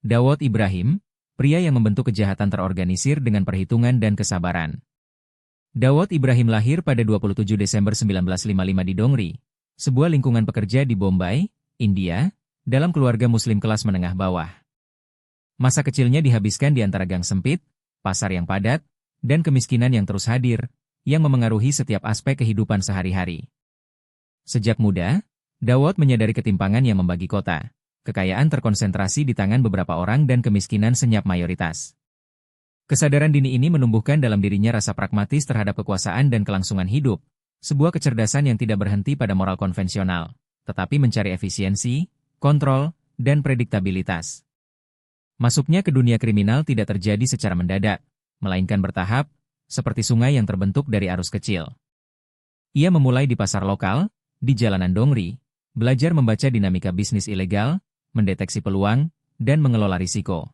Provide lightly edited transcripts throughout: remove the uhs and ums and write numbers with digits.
Dawood Ibrahim, pria yang membentuk kejahatan terorganisir dengan perhitungan dan kesabaran. Dawood Ibrahim lahir pada 27 Desember 1955 di Dongri, sebuah lingkungan pekerja di Bombay, India, dalam keluarga muslim kelas menengah bawah. Masa kecilnya dihabiskan di antara gang sempit, pasar yang padat, dan kemiskinan yang terus hadir, yang memengaruhi setiap aspek kehidupan sehari-hari. Sejak muda, Dawood menyadari ketimpangan yang membagi kota. Kekayaan terkonsentrasi di tangan beberapa orang dan kemiskinan senyap mayoritas. Kesadaran dini ini menumbuhkan dalam dirinya rasa pragmatis terhadap kekuasaan dan kelangsungan hidup, sebuah kecerdasan yang tidak berhenti pada moral konvensional, tetapi mencari efisiensi, kontrol, dan prediktabilitas. Masuknya ke dunia kriminal tidak terjadi secara mendadak, melainkan bertahap, seperti sungai yang terbentuk dari arus kecil. Ia memulai di pasar lokal, di jalanan Dongri, belajar membaca dinamika bisnis ilegal, mendeteksi peluang, dan mengelola risiko.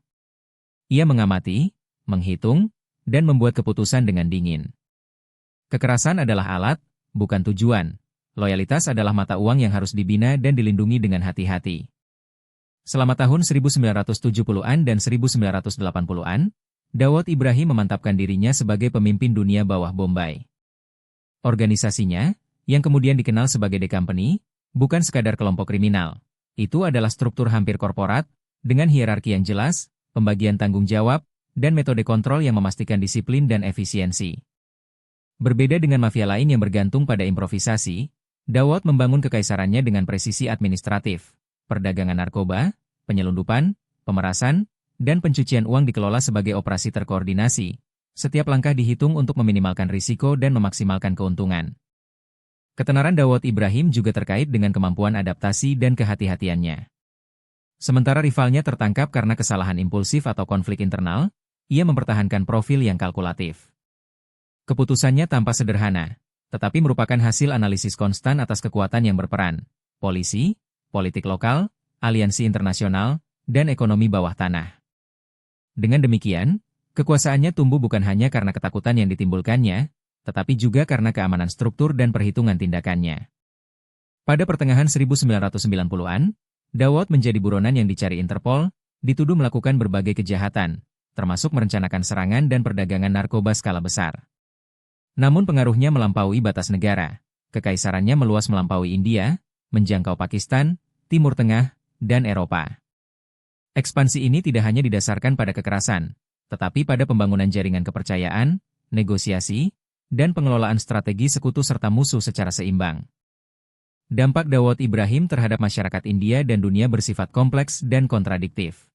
Ia mengamati, menghitung, dan membuat keputusan dengan dingin. Kekerasan adalah alat, bukan tujuan. Loyalitas adalah mata uang yang harus dibina dan dilindungi dengan hati-hati. Selama tahun 1970-an dan 1980-an, Dawood Ibrahim memantapkan dirinya sebagai pemimpin dunia bawah Bombay. Organisasinya, yang kemudian dikenal sebagai The Company, bukan sekadar kelompok kriminal. Itu adalah struktur hampir korporat, dengan hierarki yang jelas, pembagian tanggung jawab, dan metode kontrol yang memastikan disiplin dan efisiensi. Berbeda dengan mafia lain yang bergantung pada improvisasi, Dawood membangun kekaisarannya dengan presisi administratif. Perdagangan narkoba, penyelundupan, pemerasan, dan pencucian uang dikelola sebagai operasi terkoordinasi. Setiap langkah dihitung untuk meminimalkan risiko dan memaksimalkan keuntungan. Ketenaran Dawood Ibrahim juga terkait dengan kemampuan adaptasi dan kehati-hatiannya. Sementara rivalnya tertangkap karena kesalahan impulsif atau konflik internal, ia mempertahankan profil yang kalkulatif. Keputusannya tampak sederhana, tetapi merupakan hasil analisis konstan atas kekuatan yang berperan, polisi, politik lokal, aliansi internasional, dan ekonomi bawah tanah. Dengan demikian, kekuasaannya tumbuh bukan hanya karena ketakutan yang ditimbulkannya, tetapi juga karena keamanan struktur dan perhitungan tindakannya. Pada pertengahan 1990-an, Dawood menjadi buronan yang dicari Interpol, dituduh melakukan berbagai kejahatan, termasuk merencanakan serangan dan perdagangan narkoba skala besar. Namun pengaruhnya melampaui batas negara, kekaisarannya meluas melampaui India, menjangkau Pakistan, Timur Tengah, dan Eropa. Ekspansi ini tidak hanya didasarkan pada kekerasan, tetapi pada pembangunan jaringan kepercayaan, negosiasi, dan pengelolaan strategi sekutu serta musuh secara seimbang. Dampak Dawood Ibrahim terhadap masyarakat India dan dunia bersifat kompleks dan kontradiktif.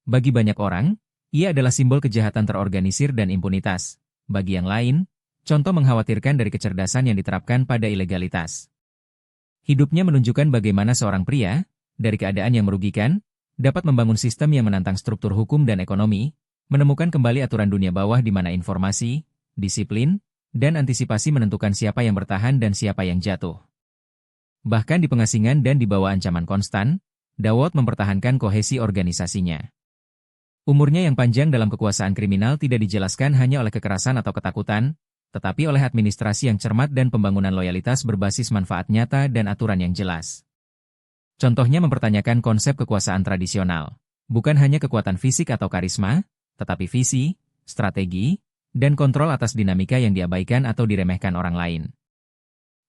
Bagi banyak orang, ia adalah simbol kejahatan terorganisir dan impunitas. Bagi yang lain, contoh mengkhawatirkan dari kecerdasan yang diterapkan pada ilegalitas. Hidupnya menunjukkan bagaimana seorang pria, dari keadaan yang merugikan, dapat membangun sistem yang menantang struktur hukum dan ekonomi, menemukan kembali aturan dunia bawah di mana informasi, disiplin, dan antisipasi menentukan siapa yang bertahan dan siapa yang jatuh. Bahkan di pengasingan dan di bawah ancaman konstan, Dawood mempertahankan kohesi organisasinya. Umurnya yang panjang dalam kekuasaan kriminal tidak dijelaskan hanya oleh kekerasan atau ketakutan, tetapi oleh administrasi yang cermat dan pembangunan loyalitas berbasis manfaat nyata dan aturan yang jelas. Contohnya mempertanyakan konsep kekuasaan tradisional, bukan hanya kekuatan fisik atau karisma, tetapi visi, strategi, dan kontrol atas dinamika yang diabaikan atau diremehkan orang lain.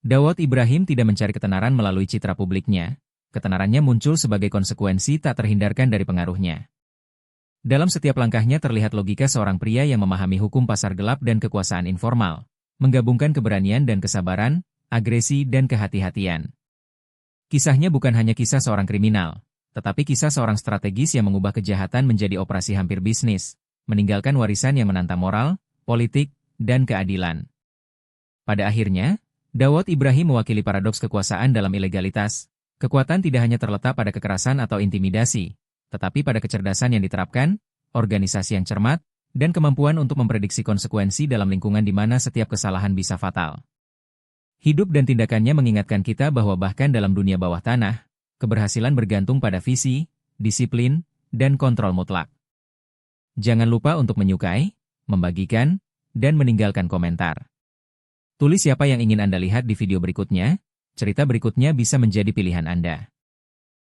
Dawood Ibrahim tidak mencari ketenaran melalui citra publiknya, ketenarannya muncul sebagai konsekuensi tak terhindarkan dari pengaruhnya. Dalam setiap langkahnya terlihat logika seorang pria yang memahami hukum pasar gelap dan kekuasaan informal, menggabungkan keberanian dan kesabaran, agresi dan kehati-hatian. Kisahnya bukan hanya kisah seorang kriminal, tetapi kisah seorang strategis yang mengubah kejahatan menjadi operasi hampir bisnis, meninggalkan warisan yang menantang moral, politik, dan keadilan. Pada akhirnya, Dawood Ibrahim mewakili paradoks kekuasaan dalam ilegalitas. Kekuatan tidak hanya terletak pada kekerasan atau intimidasi, tetapi pada kecerdasan yang diterapkan, organisasi yang cermat, dan kemampuan untuk memprediksi konsekuensi dalam lingkungan di mana setiap kesalahan bisa fatal. Hidup dan tindakannya mengingatkan kita bahwa bahkan dalam dunia bawah tanah, keberhasilan bergantung pada visi, disiplin, dan kontrol mutlak. Jangan lupa untuk menyukai, membagikan, dan meninggalkan komentar. Tulis siapa yang ingin Anda lihat di video berikutnya, cerita berikutnya bisa menjadi pilihan Anda.